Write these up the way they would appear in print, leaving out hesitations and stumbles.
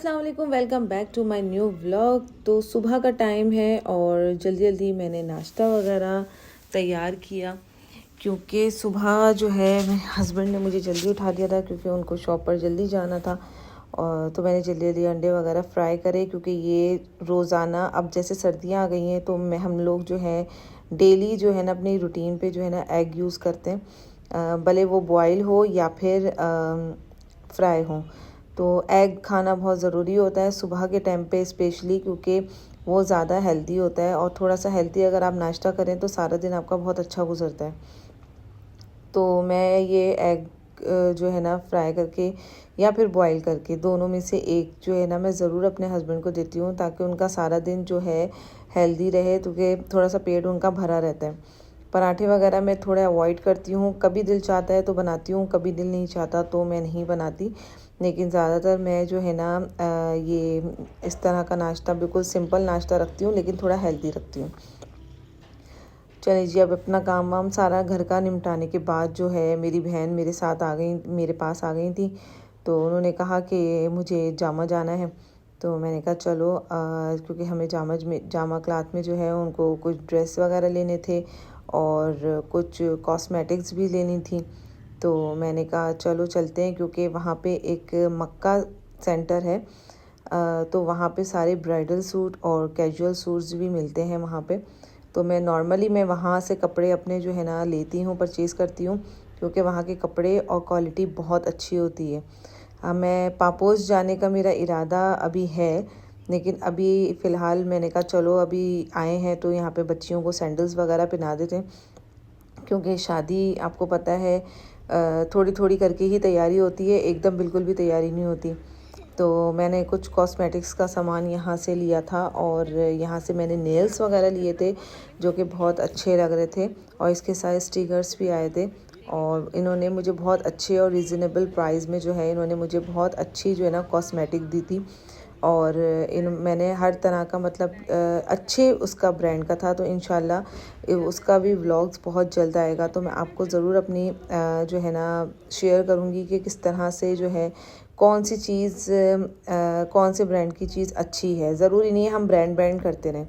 अस्सलाम वालेकुम, welcome back to my new vlog. तो सुबह का टाइम है और जल्दी जल्दी मैंने नाश्ता वगैरह तैयार किया क्योंकि सुबह जो है मेरे हस्बैंड ने मुझे जल्दी उठा दिया था क्योंकि उनको शॉप पर जल्दी जाना था। और तो मैंने जल्दी जल्दी अंडे वगैरह फ्राई करे क्योंकि ये रोज़ाना अब जैसे सर्दियाँ आ गई हैं तो हम लोग जो है डेली जो है ना अपनी रूटीन पे जो है ना एग यूज़ करते हैं, भले वो बॉयल हो या फिर फ्राई हो। तो एग खाना बहुत ज़रूरी होता है सुबह के टाइम पे स्पेशली, क्योंकि वो ज़्यादा हेल्दी होता है और थोड़ा सा हेल्दी अगर आप नाश्ता करें तो सारा दिन आपका बहुत अच्छा गुजरता है। तो मैं ये एग जो है ना फ्राई करके या फिर बॉईल करके दोनों में से एक जो है ना मैं ज़रूर अपने हस्बैंड को देती हूँ ताकि उनका सारा दिन जो है हेल्दी रहे, क्योंकि थोड़ा सा पेट उनका भरा रहता है। पराठे वगैरह मैं थोड़े अवॉइड करती हूँ, कभी दिल चाहता है तो बनाती हूँ, कभी दिल नहीं चाहता तो मैं नहीं बनाती। लेकिन ज़्यादातर मैं जो है ना ये इस तरह का नाश्ता बिल्कुल सिंपल नाश्ता रखती हूँ लेकिन थोड़ा हेल्दी रखती हूँ। चलिए जी, अब अपना काम वाम सारा घर का निपटाने के बाद जो है मेरी बहन मेरे साथ आ गई, मेरे पास आ गई थी। तो उन्होंने कहा कि मुझे जामा जाना है। तो मैंने कहा चलो, क्योंकि हमें जामा क्लाथ में जो है उनको कुछ ड्रेस वगैरह लेने थे और कुछ कॉस्मेटिक्स भी लेनी थी। तो मैंने कहा चलो चलते हैं, क्योंकि वहाँ पे एक मक्का सेंटर है, तो वहाँ पे सारे ब्राइडल सूट और कैजुअल सूट्स भी मिलते हैं वहाँ पे। तो मैं वहाँ से कपड़े अपने जो है ना लेती हूँ, परचेज़ करती हूँ, क्योंकि वहाँ के कपड़े और क्वालिटी बहुत अच्छी होती है। मैं पापोस जाने का मेरा इरादा अभी है, लेकिन अभी फ़िलहाल मैंने कहा चलो अभी आए हैं तो यहाँ पे बच्चियों को सैंडल्स वगैरह पहना देते हैं, क्योंकि शादी आपको पता है थोड़ी थोड़ी करके ही तैयारी होती है, एकदम बिल्कुल भी तैयारी नहीं होती। तो मैंने कुछ कॉस्मेटिक्स का सामान यहाँ से लिया था और यहाँ से मैंने नेल्स वगैरह लिए थे जो कि बहुत अच्छे लग रहे थे, और इसके साथ स्टिकर्स भी आए थे। और इन्होंने मुझे बहुत अच्छे और रिजनेबल प्राइस में जो है इन्होंने मुझे बहुत अच्छी जो है ना कॉस्मेटिक दी थी। और मैंने हर तरह का मतलब अच्छे उसका ब्रांड का था। तो इंशाल्लाह उसका भी व्लॉग्स बहुत जल्द आएगा, तो मैं आपको ज़रूर अपनी जो है ना शेयर करूँगी कि किस तरह से जो है कौन सी चीज़ कौन से ब्रांड की चीज़ अच्छी है। ज़रूरी नहीं है हम ब्रांड करते रहें।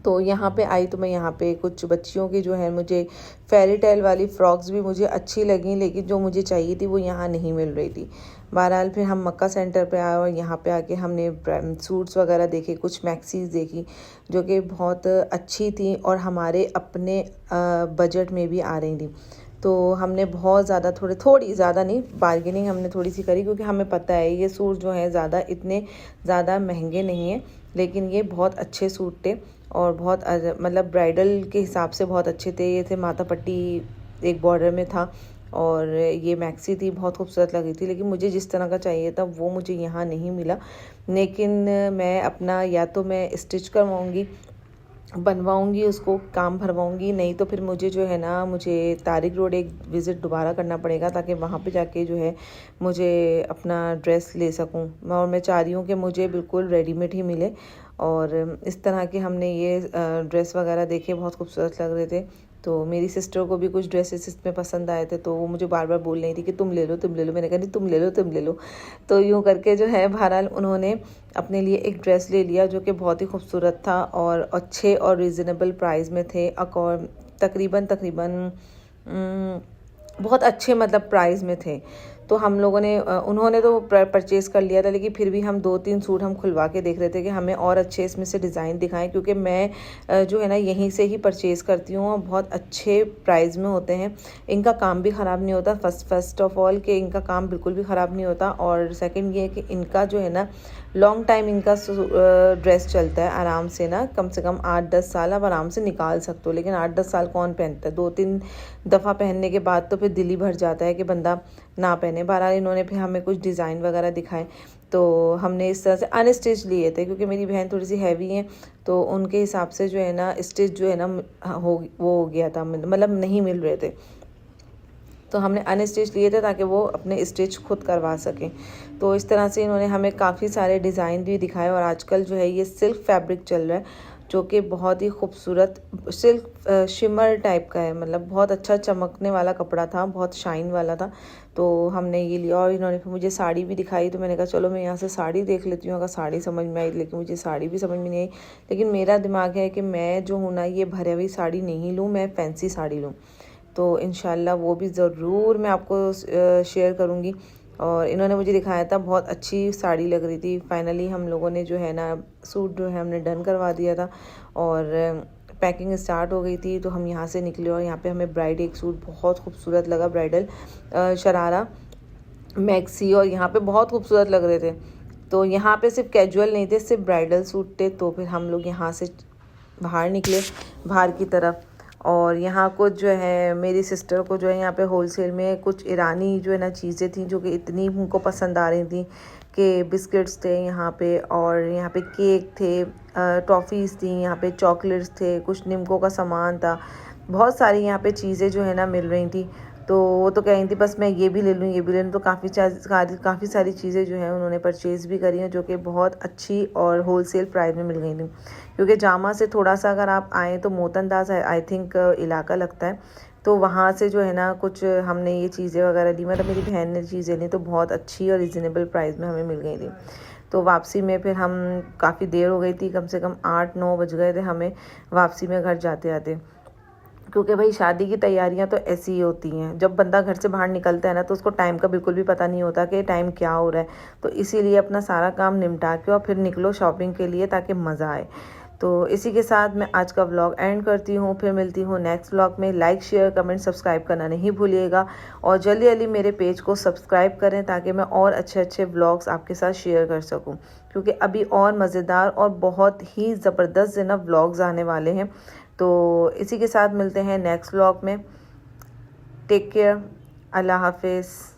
तो यहाँ पे आई तो मैं यहाँ पे कुछ बच्चियों की जो है मुझे फेरी टेल वाली फ़्रॉक्स भी मुझे अच्छी लगी, लेकिन जो मुझे चाहिए थी वो यहाँ नहीं मिल रही थी। बहरहाल फिर हम मक्का सेंटर पे आए और यहाँ पे आके हमने सूट्स वगैरह देखे, कुछ मैक्सीज देखी जो कि बहुत अच्छी थी और हमारे अपने बजट में भी आ रही थी। तो हमने बहुत ज़्यादा थोड़ी ज़्यादा नहीं बार्गेनिंग हमने थोड़ी सी करी, क्योंकि हमें पता है ये सूट जो हैं ज़्यादा इतने ज़्यादा महंगे नहीं हैं, लेकिन ये बहुत अच्छे सूट थे और बहुत मतलब ब्राइडल के हिसाब से बहुत अच्छे थे। ये थे माथा पट्टी एक बॉर्डर में था और ये मैक्सी थी, बहुत खूबसूरत लग रही थी, लेकिन मुझे जिस तरह का चाहिए था वो मुझे यहाँ नहीं मिला। लेकिन मैं अपना या तो मैं स्टिच करवाऊँगी, बनवाऊँगी, उसको काम भरवाऊँगी, नहीं तो फिर मुझे जो है ना मुझे तारिक रोड एक विज़िट दोबारा करना पड़ेगा ताकि वहाँ पे जाके जो है मुझे अपना ड्रेस ले सकूँ। और मैं चाह रही हूँ कि मुझे बिल्कुल रेडीमेड ही मिले। और इस तरह के हमने ये ड्रेस वगैरह देखे, बहुत खूबसूरत लग रहे थे। तो मेरी सिस्टर को भी कुछ ड्रेसेस इसमें पसंद आए थे, तो वो मुझे बार बार बोल रही थी कि तुम ले लो तुम ले लो। मैंने कहा नहीं तुम ले लो तुम ले लो। तो यूँ करके जो है बहरहाल उन्होंने अपने लिए एक ड्रेस ले लिया जो कि बहुत ही खूबसूरत था और अच्छे और रिजनेबल प्राइस में थे। तकरीबन बहुत अच्छे मतलब प्राइस में थे। तो हम लोगों ने उन्होंने तो परचेज़ कर लिया था, लेकिन फिर भी हम 2-3 सूट हम खुलवा के देख रहे थे कि हमें और अच्छे इसमें से डिज़ाइन दिखाएं, क्योंकि मैं जो है ना यहीं से ही परचेज़ करती हूँ और बहुत अच्छे प्राइस में होते हैं। इनका काम भी ख़राब नहीं होता, फर्स्ट ऑफ ऑल कि इनका काम बिल्कुल भी ख़राब नहीं होता, और सेकंड ये है कि इनका जो है ना लॉन्ग टाइम इनका ड्रेस चलता है आराम से ना, कम से कम 8-10 साल आप आराम से निकाल सकते हो। लेकिन 8-10 साल कौन पहनता है? 2-3 दफ़ा पहनने के बाद तो फिर दिल ही भर जाता है कि बंदा ना पहने। बहरहाल इन्होंने फिर हमें कुछ डिज़ाइन वगैरह दिखाए, तो हमने इस तरह से अनस्टिच लिए थे, क्योंकि मेरी बहन थोड़ी सी हैवी है तो उनके हिसाब से जो है ना स्टिच जो है ना वो हो गया था, मतलब नहीं मिल रहे थे। तो हमने अनस्टिच लिए थे ताकि वो अपने स्टिच खुद करवा सकें। तो इस तरह से इन्होंने हमें काफ़ी सारे डिज़ाइन भी दिखाए, और आजकल जो है ये सिल्क फैब्रिक चल रहा है जो कि बहुत ही खूबसूरत सिल्क शिमर टाइप का है, मतलब बहुत अच्छा चमकने वाला कपड़ा था, बहुत शाइन वाला था। तो हमने ये लिया और इन्होंने फिर मुझे साड़ी भी दिखाई, तो मैंने कहा चलो मैं यहाँ से साड़ी देख लेती हूँ, अगर साड़ी समझ में आई। लेकिन मुझे साड़ी भी समझ में नहीं आई। लेकिन मेरा दिमाग है कि मैं जो हूँ ना, ये भरी हुई साड़ी नहीं लूँ, मैं फैंसी साड़ी लूँ। तो इंशाल्लाह वो भी ज़रूर मैं आपको शेयर करूँगी। और इन्होंने मुझे दिखाया था, बहुत अच्छी साड़ी लग रही थी। फाइनली हम लोगों ने जो है ना सूट जो है हमने डन करवा दिया था और पैकिंग स्टार्ट हो गई थी। तो हम यहाँ से निकले और यहाँ पे हमें ब्राइड एक सूट बहुत खूबसूरत लगा, ब्राइडल शरारा मैक्सी, और यहाँ पे बहुत खूबसूरत लग रहे थे। तो यहाँ पे सिर्फ कैजुअल नहीं थे, सिर्फ ब्राइडल सूट थे। तो फिर हम लोग यहाँ से बाहर निकले, बाहर की तरफ। और यहाँ कुछ जो है मेरी सिस्टर को जो है यहाँ पे होलसेल में कुछ ईरानी जो है ना चीज़ें थी जो कि इतनी उनको पसंद आ रही थी, कि बिस्किट्स थे यहाँ पे, और यहाँ पे केक थे, टॉफ़ीज़ थी, यहाँ पे चॉकलेट्स थे, कुछ निम्को का सामान था, बहुत सारी यहाँ पे चीज़ें जो है ना मिल रही थी। तो वो तो कह रही थी बस मैं ये भी ले लूँ, ये भी ले लूँ। तो काफ़ी सारी चीज़ें जो हैं उन्होंने परचेज़ भी करी हैं, जो कि बहुत अच्छी और होलसेल प्राइस में मिल गई थी। क्योंकि जामा से थोड़ा सा अगर आप आएँ तो मोहतनदास आई थिंक इलाका लगता है, तो वहाँ से जो है ना कुछ हमने ये चीज़ें वगैरह ली, मतलब मेरी बहन ने चीज़ें ली, तो बहुत अच्छी और रिजनेबल प्राइस में हमें मिल गई थी। तो वापसी में फिर हम काफ़ी देर हो गई थी, कम से कम 8-9 बज गए थे हमें वापसी में घर जाते आते। क्योंकि भाई शादी की तैयारियां तो ऐसी ही होती हैं, जब बंदा घर से बाहर निकलता है ना तो उसको टाइम का बिल्कुल भी पता नहीं होता कि टाइम क्या हो रहा है। तो इसीलिए अपना सारा काम निपटा के और फिर निकलो शॉपिंग के लिए, ताकि मज़ा आए। तो इसी के साथ मैं आज का व्लॉग एंड करती हूँ। फिर मिलती हूँ नेक्स्ट व्लॉग में। लाइक शेयर कमेंट सब्सक्राइब करना नहीं भूलिएगा, और जल्दी जल्दी मेरे पेज को सब्सक्राइब करें ताकि मैं और अच्छे अच्छे व्लॉग्स आपके साथ शेयर कर सकूँ। क्योंकि अभी और मज़ेदार और बहुत ही ज़बरदस्त जो ना व्लॉग्स आने वाले हैं। तो इसी के साथ मिलते हैं नेक्स्ट व्लॉग में। टेक केयर, अल्लाह हाफिज़।